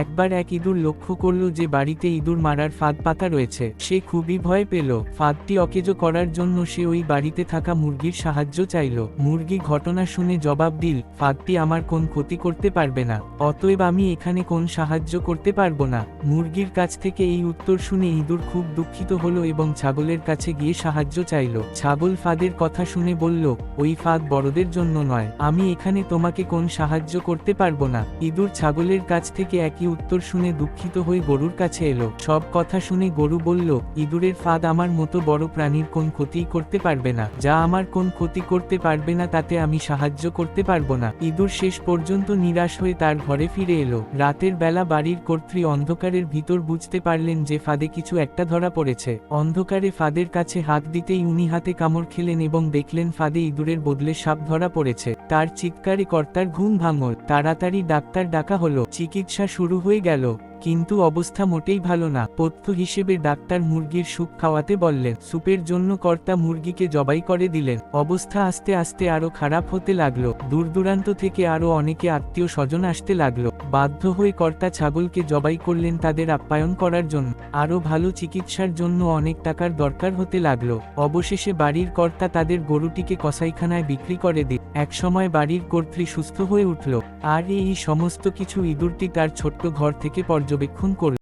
একবার এক ইঁদুর লক্ষ্য করল যে বাড়িতে ইঁদুর মারার ফাঁদ পাতা রয়েছে। সে খুবই ভয় পেল। ফাঁদটি অকেজো করার জন্য সে ওই বাড়িতে থাকা মুরগির সাহায্য চাইল। মুরগি ঘটনা শুনে জবাব দিল, ফাঁদটি আমার কোন ক্ষতি করতে পারবে না, অতএব আমি এখানে কোন সাহায্য করতে পারবো না। মুরগির কাছ থেকে এই উত্তর শুনে ইঁদুর খুব দুঃখিত হলো এবং ছাগলের কাছে গিয়ে সাহায্য চাইল। ছাগল ফাঁদের কথা শুনে বলল, ওই ফাঁদ বড়দের জন্য নয়, আমি এখানে তোমাকে কোন সাহায্য করতে পারবো না। ইঁদুর ছাগলের কাছ থেকে একই উত্তর শুনে দুঃখিত হয়ে গরুর কাছে এলো। সব কথা শুনে গরু বলল, ইঁদুরের ফাঁদ আমার মতো বড় প্রাণীর কোন ক্ষতি করতে পারবে না, যা আমার কোন ক্ষতি করতে পারবে না তাতে আমি সাহায্য করতে পারবো না। ইঁদুর শেষ পর্যন্ত নিরাশ হয়ে তার ঘরে ফিরে এলো। রাতের বেলা বাড়ির কর্ত্রী অন্ধকারের ভিতর বুঝতে পারলেন যে ফাঁদে কিছু একটা ধরা পড়েছে। অন্ধকারে ফাঁদের কাছে হাত দিতেই উনি হাতে কামড় খেলেন এবং দেখলেন ফাঁদে ইঁদুরের বদলে সাপ ধরা পড়েছে। তার চিৎকারে কর্তার ঘুম ভাঙল। তাড়াতাড়ি ডাক্তার ডাকা হলো। চিকিৎসা শুরু হয়ে গেল, কিন্তু অবস্থা মোটেই ভালো না। পথ্য হিসেবে ডাক্তার মুরগির স্যুপ খাওয়াতে বললেন। স্যুপের জন্য কর্তা মুরগিকে জবাই করে দিলেন। অবস্থা আস্তে আস্তে আরো খারাপ হতে লাগলো। দূর দূরান্ত থেকে আরো অনেকে আত্মীয় স্বজন আসতে লাগলো। বাধ্য হয়ে কর্তা ছাগলকে জবাই করলেন তাদের আপ্যায়ন করার জন্য। আরো ভালো চিকিৎসার জন্য অনেক টাকার দরকার হতে লাগলো। অবশেষে বাড়ির কর্তা তাদের গরুটিকে কসাইখানায় বিক্রি করে দিল। একসময় বাড়ির কর্ত্রী সুস্থ হয়ে উঠল, আর এই সমস্ত কিছু ইঁদুরটি তার ছোট্ট ঘর থেকে পর্যবেক্ষণ করল।